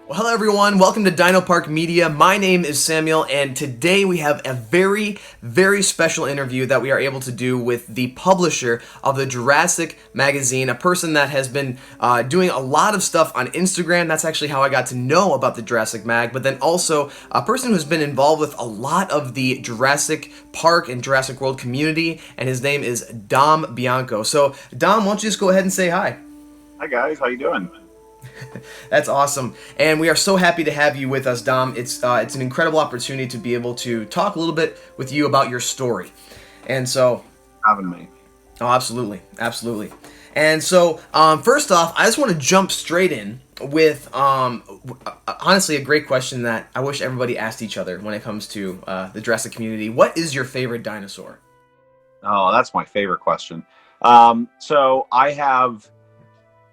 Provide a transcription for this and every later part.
Well, hello everyone, welcome to Dino Park Media. My name is Samuel, and today we have a very, very special interview that we are able to do with the publisher of the Jurassic magazine, a person that has been doing a lot of stuff on Instagram. That's actually how I got to know about the Jurassic Mag, but then also a person who's been involved with a lot of the Jurassic Park and Jurassic World community, and his name is Dom Bianco. So, Dom, why don't you just go ahead and say hi? Hi guys, how you doing? That's awesome, and we are so happy to have you with us, Dom. It's an incredible opportunity to be able to talk a little bit with you about your story, and so Having me. oh, absolutely, absolutely. And so, first off, I just want to jump straight in with honestly a great question that I wish everybody asked each other when it comes to the Jurassic community. What is your favorite dinosaur? Oh, that's my favorite question. So I have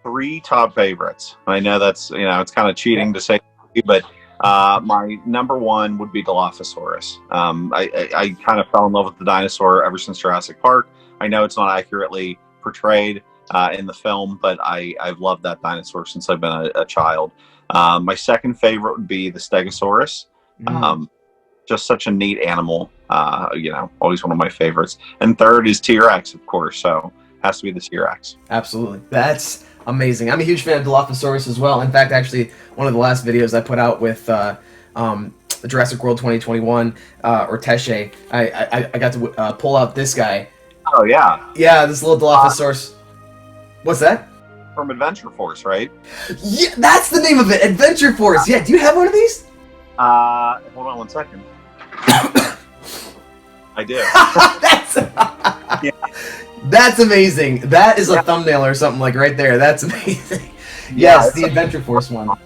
three top favorites. I know that's it's kind of cheating to say, but my number one would be Dilophosaurus. I kind of fell in love with the dinosaur ever since Jurassic Park. I know it's not accurately portrayed in the film, but I've loved that dinosaur since I've been a child. My second favorite would be the Stegosaurus. Just such a neat animal. Always one of my favorites. And third is T-Rex, of course. So has to be the T-Rex. Absolutely. That's amazing. I'm a huge fan of Dilophosaurus as well. In fact, actually, one of the last videos I put out with Jurassic World 2021, or Teshe, I got to pull out this guy. Oh, yeah. Yeah, this little Dilophosaurus. What's that? From Adventure Force, right? Yeah, that's the name of it, Adventure Force. Yeah, do you have one of these? Hold on one second. I do. That's... Yeah. That's amazing. That is a thumbnail or something like right there. That's amazing. Yes, the Adventure Force one.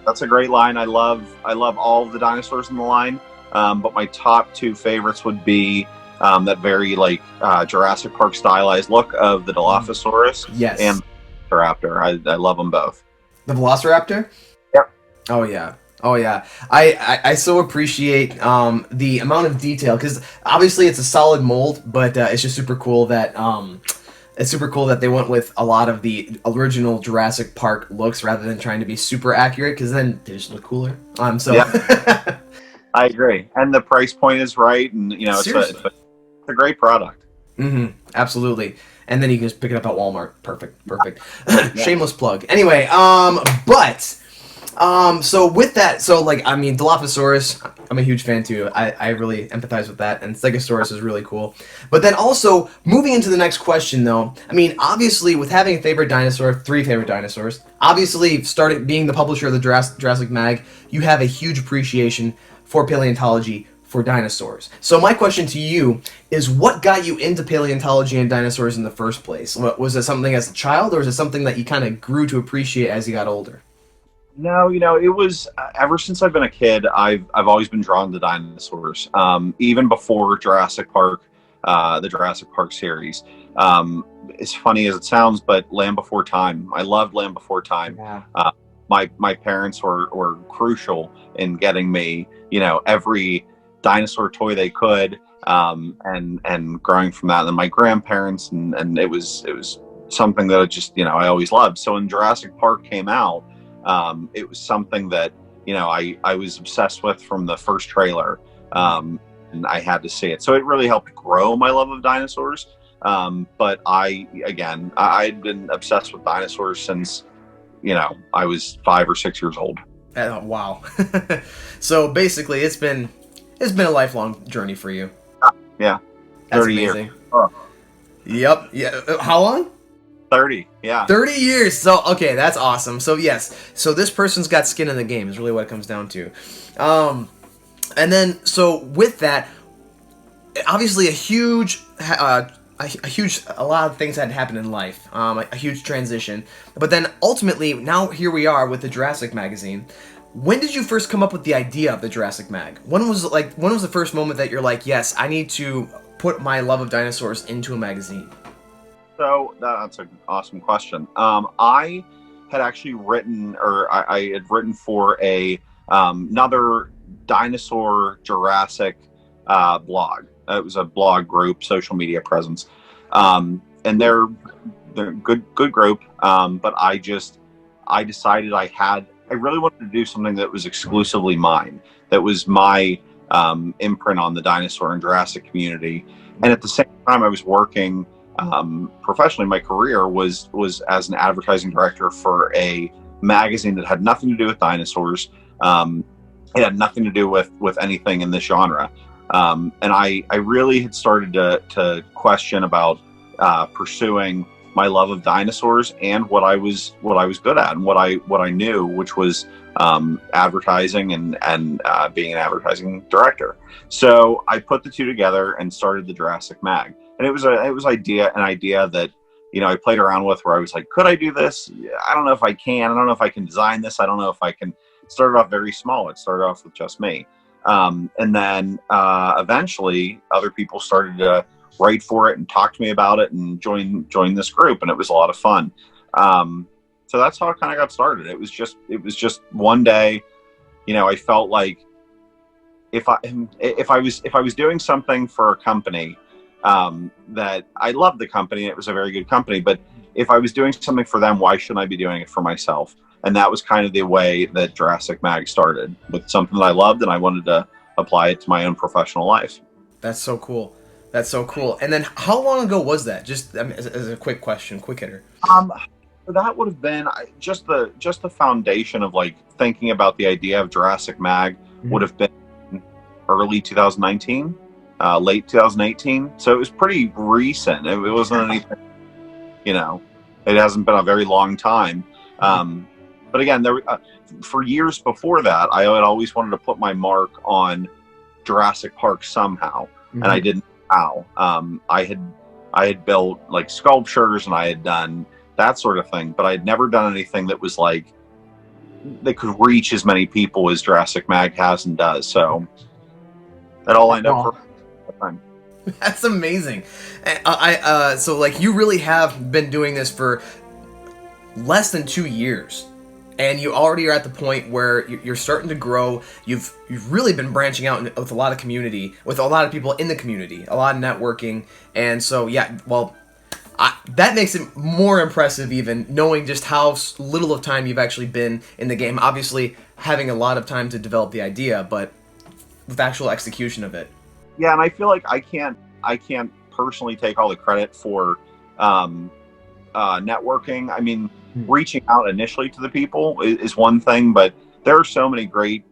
That's a great line. I love all of the dinosaurs in the line. But my top two favorites would be that very Jurassic Park stylized look of the Dilophosaurus. Yes. And the Raptor. I love them both. The Velociraptor? Yep. Oh yeah. Oh yeah, I so appreciate the amount of detail, because obviously it's a solid mold, but it's just super cool that they went with a lot of the original Jurassic Park looks rather than trying to be super accurate, because then they just look cooler. Yeah. I agree, and the price point is right, and it's a great product. Absolutely. And then you can just pick it up at Walmart. Perfect. Shameless plug. Anyway, so with that, Dilophosaurus, I'm a huge fan too. I really empathize with that, and Stegosaurus is really cool. But then also, moving into the next question though, obviously with having a favorite dinosaur, three favorite dinosaurs, obviously started being the publisher of the Jurassic Mag, you have a huge appreciation for paleontology, for dinosaurs. So my question to you is, what got you into paleontology and dinosaurs in the first place? Was it something as a child, or is it something that you kind of grew to appreciate as you got older? No, it was ever since I've been a kid. I've always been drawn to dinosaurs. Even before Jurassic Park, the Jurassic Park series. As funny as it sounds, but Land Before Time. I loved Land Before Time. Yeah. My parents were crucial in getting me, every dinosaur toy they could, and growing from that. And then my grandparents, and it was something that I always loved. So when Jurassic Park came out, it was something that I was obsessed with from the first trailer, and I had to see it. So it really helped grow my love of dinosaurs. But I'd been obsessed with dinosaurs since I was 5 or 6 years old. Oh, wow. So basically, it's been a lifelong journey for you. Yeah, 30 years. Oh. Yep. Yeah. How long? 30, yeah. 30 years. So, okay, that's awesome. So, yes. So, this person's got skin in the game is really what it comes down to. And then, so with that, obviously a lot of things had happened in life. A huge transition. But then, ultimately, now here we are with the Jurassic magazine. When did you first come up with the idea of the Jurassic Mag? When was the first moment that you're like, yes, I need to put my love of dinosaurs into a magazine? So that's an awesome question. I had actually written, or I had written for another dinosaur Jurassic blog. It was a blog group, social media presence, and they're good group. But I decided I had I really wanted to do something that was exclusively mine, that was my imprint on the dinosaur and Jurassic community. And at the same time, I was working professionally. My career was as an advertising director for a magazine that had nothing to do with dinosaurs. It had nothing to do with anything in this genre. And I really had started to question about pursuing my love of dinosaurs and what I was good at and what I knew, which was advertising and being an advertising director. So I put the two together and started the Jurassic Mag. And it was an idea that, you know, I played around with, where I was like, could I do this? I don't know if I can. I don't know if I can design this. I don't know if I can. Started off very small. It started off with just me. And then eventually other people started to write for it and talk to me about it and join this group. And it was a lot of fun. So that's how it kind of got started. It was just one day, you know, I felt like if I was doing something for a company, that I loved the company, it was a very good company, but if I was doing something for them, why shouldn't I be doing it for myself? And that was kind of the way that Jurassic Mag started, with something that I loved, and I wanted to apply it to my own professional life. That's so cool. That's so cool. And then how long ago was that? Just as a quick question, quick hitter. That would have been just the foundation of like thinking about the idea of Jurassic Mag would have been early 2019, late 2018. So it was pretty recent. It wasn't anything, you know, it hasn't been a very long time. But again, for years before that, I had always wanted to put my mark on Jurassic Park somehow, and I didn't know how. I had built like sculptures, and I had done that sort of thing, but I had never done anything that was like that could reach as many people as Jurassic Mag has and does. So that all lined up for time. That's amazing. So like you really have been doing this for less than 2 years. And you already are at the point where you're starting to grow. You've really been branching out with a lot of community, with a lot of people in the community, a lot of networking. And so, yeah, well, that makes it more impressive even, knowing just how little of time you've actually been in the game. Obviously, having a lot of time to develop the idea, but with actual execution of it. Yeah, and I feel like I can't personally take all the credit for networking. I mean, reaching out initially to the people is one thing, but there are so many great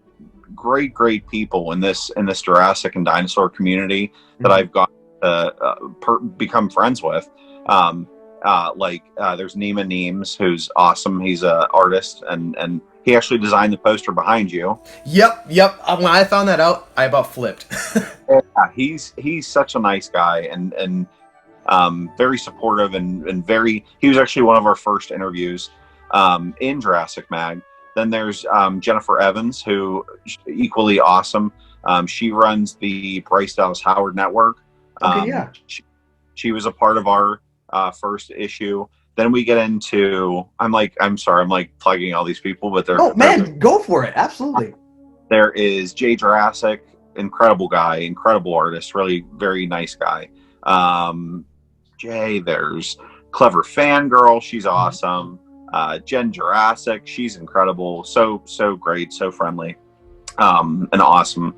people in this Jurassic and dinosaur community that I've got to become friends with. There's Nima Neems, who's awesome. He's an artist, and he actually designed the poster behind you. Yep. When I found that out, I about flipped. Yeah, he's such a nice guy, and very supportive and he was actually one of our first interviews in Jurassic Mag. Then there's Jennifer Evans, who equally awesome. She runs the Bryce Dallas Howard Network. Okay, yeah. She was a part of our first issue. Then we get into, I'm sorry, I'm like plugging all these people, but go for it. Absolutely. There is Jay Jurassic, incredible guy, incredible artist, really very nice guy. Jay, there's Clever Fangirl, she's awesome. Jen Jurassic, she's incredible, so great, so friendly, and awesome.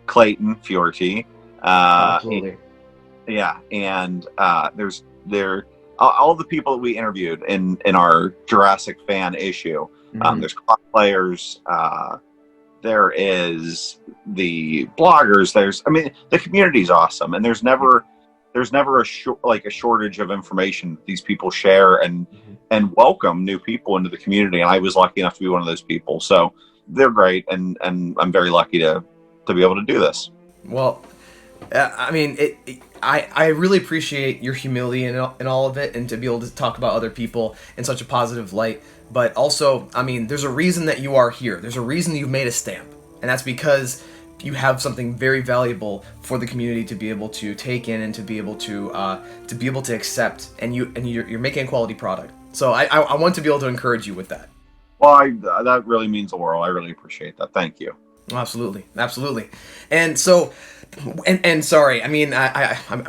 Clayton Fiorti, absolutely. Yeah, and there's all the people that we interviewed in our Jurassic fan issue. There's cosplayers, there is the bloggers, the community's awesome, and there's never a shortage of information that these people share and welcome new people into the community. And I was lucky enough to be one of those people. So they're great, and I'm very lucky to be able to do this. Well, I mean, I really appreciate your humility in all of it, and to be able to talk about other people in such a positive light. But also, I mean, there's a reason that you are here. There's a reason you've made a stamp, and that's because you have something very valuable for the community to be able to take in and to be able to accept, and you're making a quality product. So I want to be able to encourage you with that. Well, that really means the world. I really appreciate that. Thank you. Absolutely. And so, and sorry, I mean,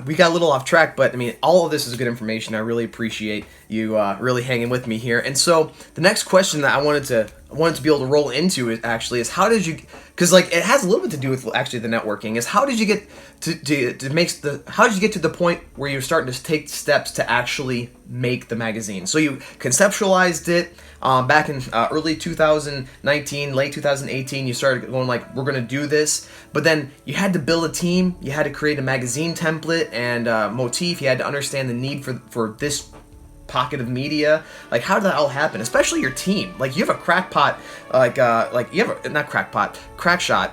we got a little off track, but I mean, all of this is good information. I really appreciate really hanging with me here. And so the next question that I wanted to be able to roll into is how did you, because like it has a little bit to do with actually the networking, is how did you get how did you get to the point where you're starting to take steps to actually make the magazine? So you conceptualized it back in early 2019, late 2018. You started going like, we're going to do this, but then you had to build a team, you had to create a magazine template and motif, you had to understand the need for this pocket of media. Like, how did that all happen? Especially your team. Like, you have a crackpot, like you have a, not crackpot, crack shot,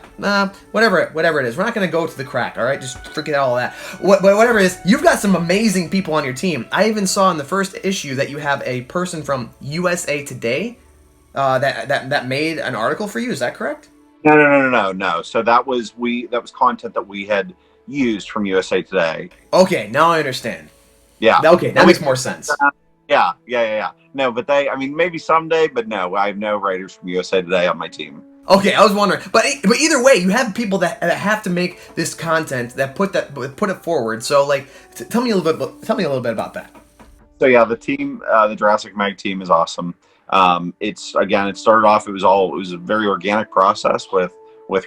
whatever it is. We're not gonna go to the crack, all right? Just forget all that. Whatever it is, you've got some amazing people on your team. I even saw in the first issue that you have a person from USA Today that made an article for you. Is that correct? No. So that was content that we had used from USA Today. Okay, now I understand. Yeah. Okay, that makes more sense. Yeah. No, but maybe someday, but no, I have no writers from USA Today on my team. Okay, I was wondering, but either way, you have people that have to make this content that put it forward. So, like, tell me a little bit about that. So yeah, the team, the Jurassic Mag team is awesome. It started off. It was a very organic process with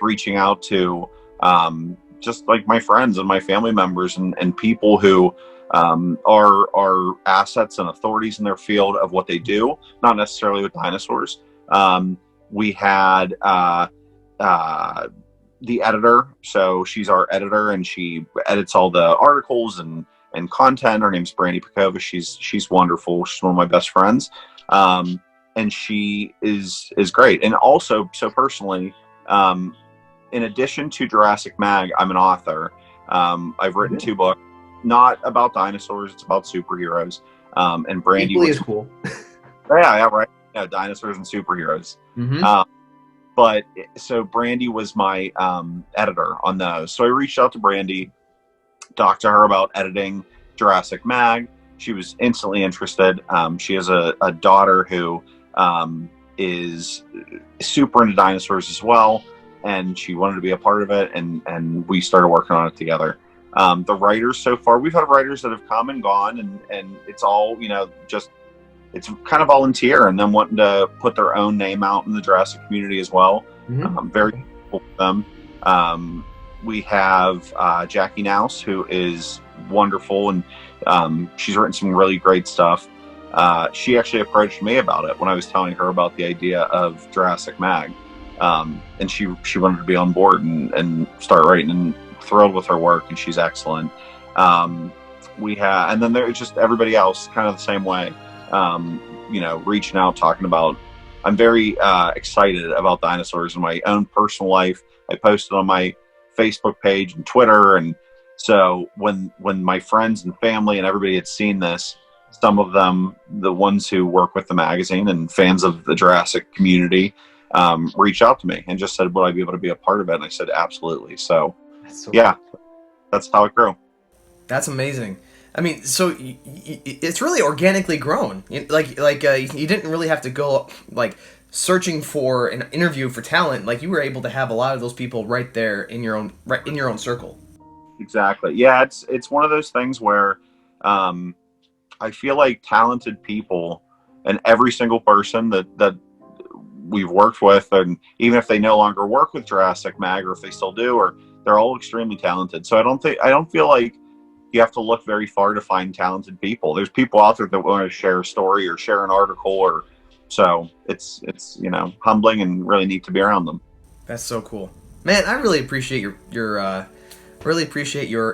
reaching out to just like my friends and my family members and people who are assets and authorities in their field of what they do, not necessarily with dinosaurs. We had the editor, so she's our editor and she edits all the articles and content. Her name's Brandy Pekova. She's wonderful. She's one of my best friends, and she is great. And also, so personally, in addition to Jurassic Mag, I'm an author. I've written 2 books. Not about dinosaurs, it's about superheroes. And Brandy is cool. Yeah, right. Yeah, dinosaurs and superheroes. But so Brandy was my editor on those. So I reached out to Brandy, talked to her about editing Jurassic Mag. She was instantly interested. She has a daughter who is super into dinosaurs as well, and she wanted to be a part of it, and we started working on it together. The writers so far, we've had writers that have come and gone, and it's all, it's kind of volunteer and them wanting to put their own name out in the Jurassic community as well. Very cool with them. We have Jackie Nouse, who is wonderful, and she's written some really great stuff. She actually approached me about it when I was telling her about the idea of Jurassic Mag, and she wanted to be on board and start writing, and thrilled with her work, and she's excellent. And then there's just everybody else kind of the same way, reaching out, talking about. I'm very excited about dinosaurs in my own personal life. I posted on my Facebook page and Twitter, and so when my friends and family and everybody had seen this, some of them, the ones who work with the magazine and fans of the Jurassic community, reached out to me and just said, would I be able to be a part of it? And I said, absolutely. So yeah, that's how it grew. That's amazing. I mean, so it's really organically grown. Like you didn't really have to go like searching for an interview for talent. Like, you were able to have a lot of those people right there in your own circle. Exactly. Yeah, it's one of those things where I feel like talented people, and every single person that we've worked with, and even if they no longer work with Jurassic Mag, or if they still do, or they're all extremely talented. So I don't feel like you have to look very far to find talented people. There's people out there that want to share a story or share an article, or so it's humbling and really neat to be around them. That's so cool, man. I really appreciate your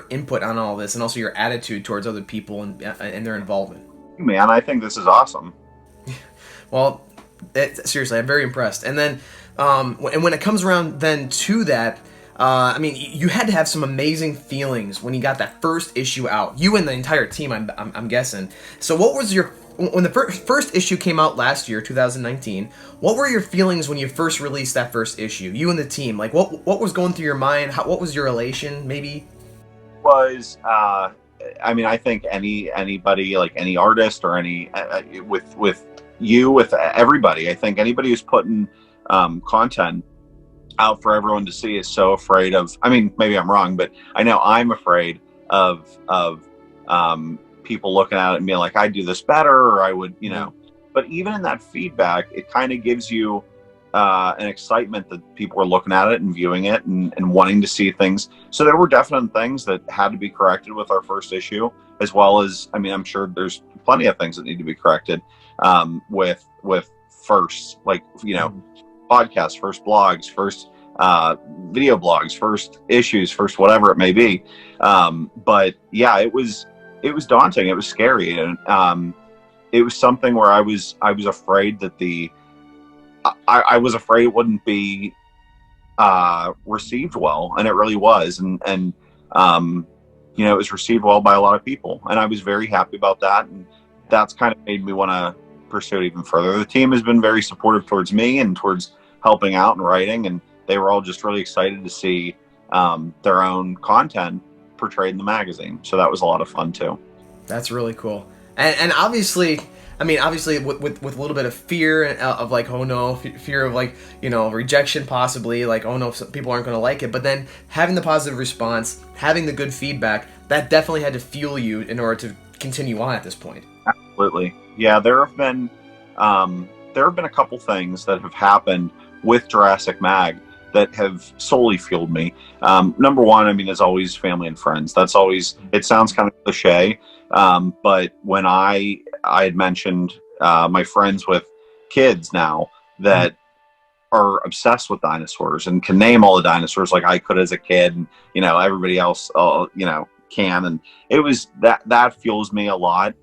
input on all this, and also your attitude towards other people and their involvement. Man, I think this is awesome. Well, seriously, I'm very impressed. And then, and when it comes around then to that, I mean, you had to have some amazing feelings when you got that first issue out. You and the entire team, I'm guessing. So, what was when the first issue came out last year, 2019? What were your feelings when you first released that first issue? You and the team, like, what was going through your mind? What was your elation? Maybe was I mean, I think anybody, like any artist or any with everybody, I think anybody who's putting content out for everyone to see is so afraid of, I mean, maybe I'm wrong, but I know I'm afraid of people looking at it and being like, I do this better, or I would, but even in that feedback, it kind of gives you an excitement that people are looking at it and viewing it and wanting to see things. So there were definite things that had to be corrected with our first issue, as well as, I mean, I'm sure there's plenty of things that need to be corrected with first, like, podcasts, first blogs, first video blogs, first issues, first whatever it may be. But yeah, it was daunting. It was scary, and it was something where I was afraid that I was afraid it wouldn't be received well, and it really was, and it was received well by a lot of people, and I was very happy about that, and that's kind of made me want to pursue it even further. The team has been very supportive towards me and towards helping out and writing, and they were all just really excited to see their own content portrayed in the magazine. So that was a lot of fun too. That's really cool. And obviously, I mean, obviously with a little bit of fear of like, oh no, fear of like, rejection possibly, like, oh no, people aren't going to like it. But then having the positive response, having the good feedback, that definitely had to fuel you in order to continue on at this point. Absolutely. Yeah, there have been a couple things that have happened with Jurassic Mag that have solely fueled me. Number one, I mean, is always family and friends. That's always, it sounds kind of cliche, but when I had mentioned my friends with kids now that are obsessed with dinosaurs and can name all the dinosaurs like I could as a kid, and everybody else can, and it was that fuels me a lot.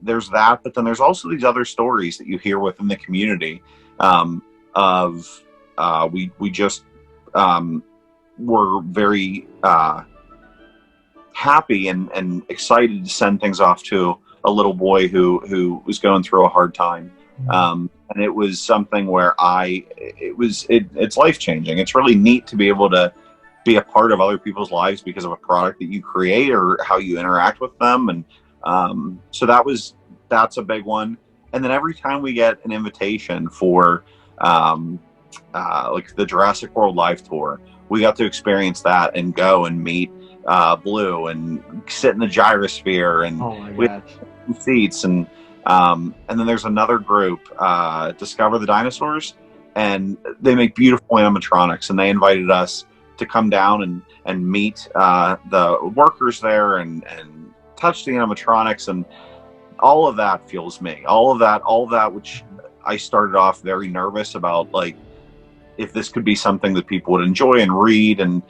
There's that, but then there's also these other stories that you hear within the community we just were very happy and excited to send things off to a little boy who was going through a hard time. And it was something where it's life-changing. It's really neat to be able to be a part of other people's lives because of a product that you create or how you interact with them. And so that's a big one. And then every time we get an invitation for like the Jurassic World Live Tour, we got to experience that and go and meet Blue and sit in the gyrosphere and we had seats, and then there's another group, Discover the Dinosaurs, and they make beautiful animatronics, and they invited us to come down and meet the workers there and touch the animatronics, and all of that fuels me. All of that, which I started off very nervous about, like, if this could be something that people would enjoy and read and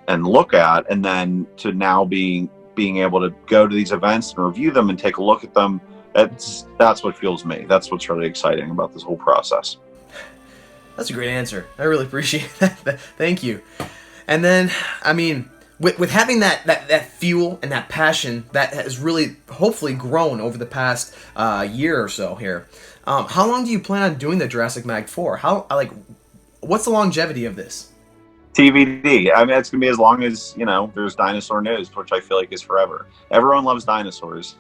look at, and then to now being able to go to these events and review them and take a look at them, that's what fuels me. That's what's really exciting about this whole process. That's a great answer. I really appreciate that. Thank you. And then, I mean, with having that fuel and that passion that has really hopefully grown over the past year or so here, how long do you plan on doing the Jurassic Mag for? What's the longevity of this? TBD. I mean, it's gonna be as long as there's dinosaur news, which I feel like is forever. Everyone loves dinosaurs,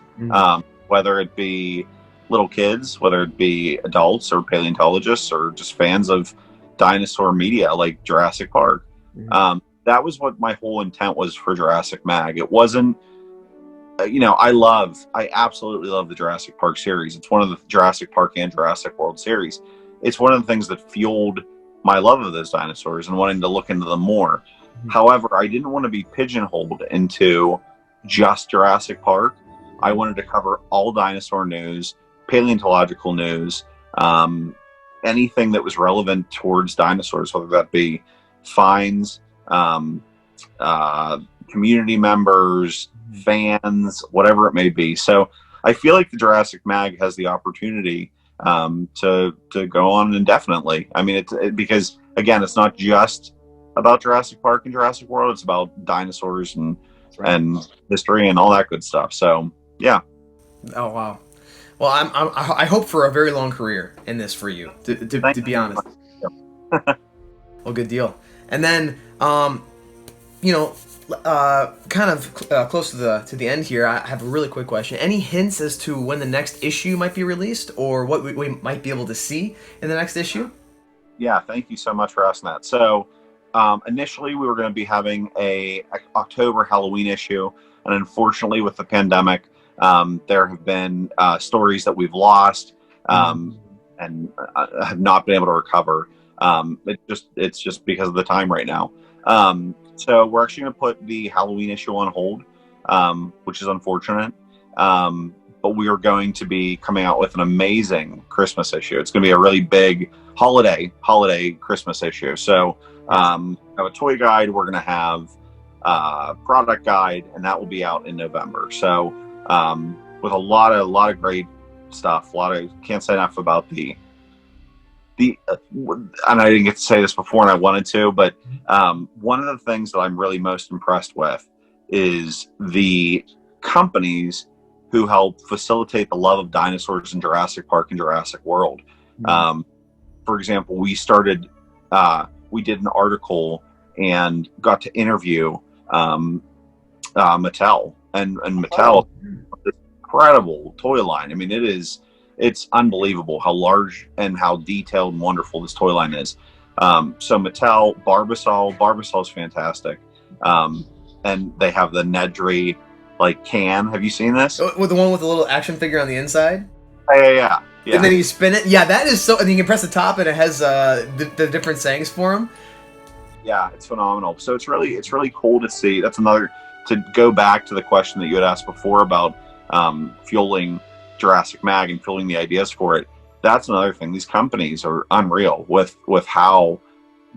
whether it be little kids, whether it be adults or paleontologists or just fans of dinosaur media like Jurassic Park. That was what my whole intent was for Jurassic Mag. It wasn't, I absolutely love the Jurassic Park series. It's one of the Jurassic Park and Jurassic World series. It's one of the things that fueled my love of those dinosaurs and wanting to look into them more. However, I didn't want to be pigeonholed into just Jurassic Park. I wanted to cover all dinosaur news, paleontological news, anything that was relevant towards dinosaurs, whether that be finds, community members, fans, whatever it may be. So I feel like the Jurassic Mag has the opportunity to go on indefinitely. I mean, because again, it's not just about Jurassic Park and Jurassic World. It's about dinosaurs and history and all that good stuff. So yeah. Oh wow. Well, I hope for a very long career in this for you. To be honest. Well, good deal. And then kind of close to the end here, I have a really quick question. Any hints as to when the next issue might be released, or what we might be able to see in the next issue? Yeah, thank you so much for asking that. So initially we were going to be having a October Halloween issue. And unfortunately, with the pandemic, there have been stories that we've lost and have not been able to recover. It's just because of the time right now. So we're actually going to put the Halloween issue on hold, which is unfortunate. But we are going to be coming out with an amazing Christmas issue. It's going to be a really big holiday Christmas issue. So we have a toy guide. We're going to have a product guide, and that will be out in November. So with a lot of great stuff. Can't say enough about the and I didn't get to say this before, and I wanted to, but one of the things that I'm really most impressed with is the companies who help facilitate the love of dinosaurs in Jurassic Park and Jurassic World. For example, we did an article and got to interview Mattel, and Mattel, this incredible toy line. I mean, it's unbelievable how large and how detailed and wonderful this toy line is. So Mattel, Barbasol is fantastic. And they have the Nedry can. Have you seen this? With the one with the little action figure on the inside? Yeah. And then you spin it. Yeah, that is so. And you can press the top, and it has the different sayings for them. Yeah, it's phenomenal. So it's really cool to see. That's another, to go back to the question that you had asked before about fueling Jurassic Mag and fueling the ideas for it. That's another thing. These companies are unreal with how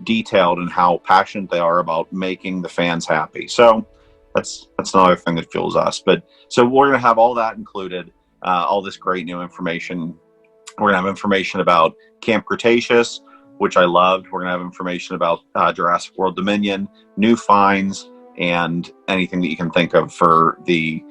detailed and how passionate they are about making the fans happy. So that's another thing that fuels us. But so we're going to have all that included, all this great new information. We're going to have information about Camp Cretaceous, which I loved. We're going to have information about Jurassic World Dominion, new finds, and anything that you can think of for the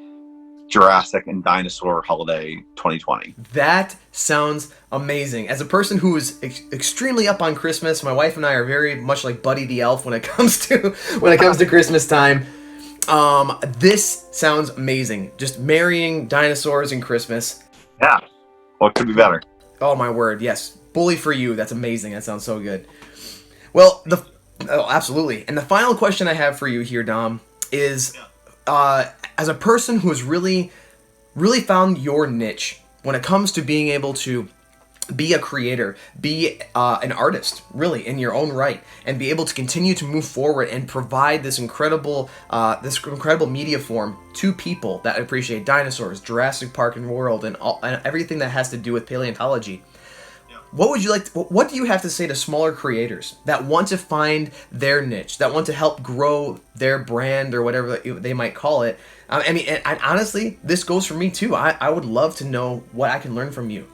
Jurassic and Dinosaur Holiday 2020. That sounds amazing. As a person who is extremely up on Christmas, my wife and I are very much like Buddy the Elf when it comes to Christmas time. This sounds amazing. Just marrying dinosaurs and Christmas. Yeah. What could be better? Oh my word, yes. Bully for you. That's amazing. That sounds so good. Well, absolutely. And the final question I have for you here, Dom, is as a person who has really found your niche when it comes to being able to be a creator, be an artist, really, in your own right, and be able to continue to move forward and provide this incredible media form to people that appreciate dinosaurs, Jurassic Park and World, and everything that has to do with paleontology. What do you have to say to smaller creators that want to find their niche, that want to help grow their brand or whatever they might call it? And honestly, this goes for me too. I would love to know what I can learn from you.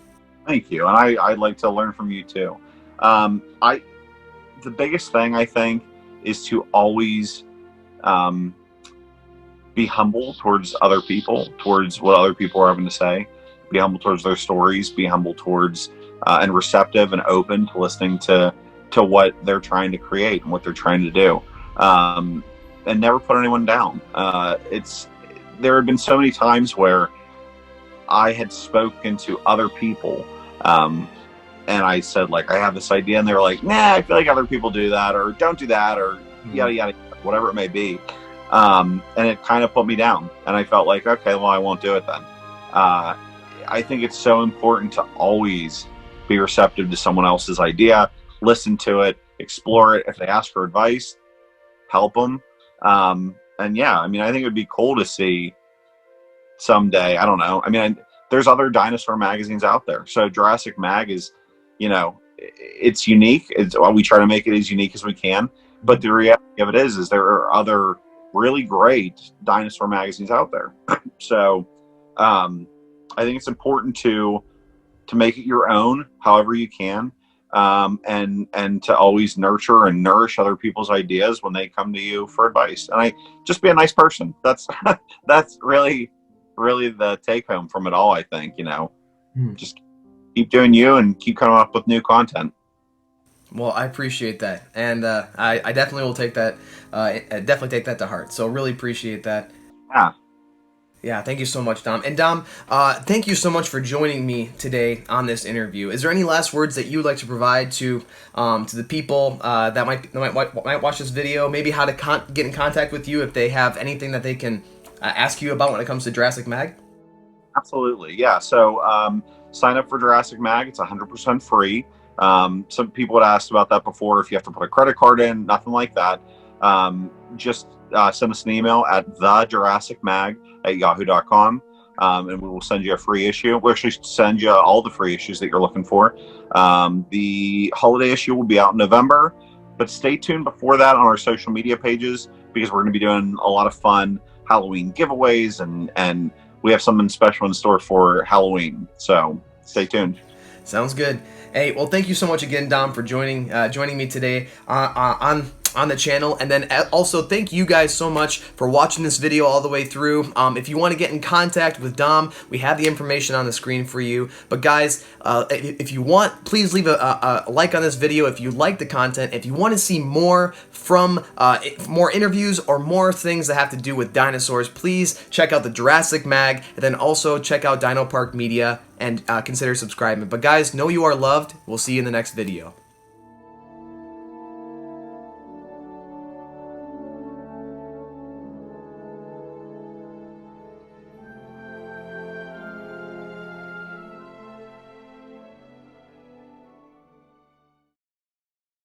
Thank you. And I'd like to learn from you too. The biggest thing I think is to always be humble towards other people, towards what other people are having to say. Be humble towards their stories. Be humble towards and receptive and open to listening to what they're trying to create and what they're trying to do, and never put anyone down. There have been so many times where I had spoken to other people, and I said, I have this idea, and they were like, nah, I feel like other people do that, or don't do that, or yada yada, whatever it may be, and it kind of put me down, and I felt like, okay, well, I won't do it then. I think it's so important to always be receptive to someone else's idea, listen to it, explore it. If they ask for advice, help them. And yeah, I think it would be cool to see someday. I don't know. There's other dinosaur magazines out there. So Jurassic Mag is, it's unique. We try to make it as unique as we can. But the reality of it is there are other really great dinosaur magazines out there. So I think it's important to make it your own, however you can, and to always nurture and nourish other people's ideas when they come to you for advice. And just be a nice person. That's really the take home from it all. I think just keep doing you and keep coming up with new content. Well, I appreciate that, and I definitely will take that. Definitely take that to heart. So really appreciate that. Yeah. Yeah, thank you so much, Dom. And Dom, thank you so much for joining me today on this interview. Is there any last words that you would like to provide to the people that might watch this video? Maybe how to get in contact with you if they have anything that they can ask you about when it comes to Jurassic Mag? Absolutely, yeah. So sign up for Jurassic Mag. It's 100% free. Some people had asked about that before. If you have to put a credit card in, nothing like that. Just send us an email at thejurassicmag@yahoo.com. And we will send you a free issue. We'll actually send you all the free issues that you're looking for. The holiday issue will be out in November, but stay tuned before that on our social media pages, because we're going to be doing a lot of fun Halloween giveaways, and we have something special in store for Halloween. So stay tuned. Sounds good. Hey, well, thank you so much again, Dom, for joining me today on the channel. And then also thank you guys so much for watching this video all the way through. If you want to get in contact with Dom, we have the information on the screen for you. But guys, if you want, please leave a like on this video if you like the content. If you want to see more from more interviews or more things that have to do with dinosaurs, please check out the Jurassic Mag, and then also check out Dino Park Media, and consider subscribing. But guys, know you are loved. We'll see you in the next video.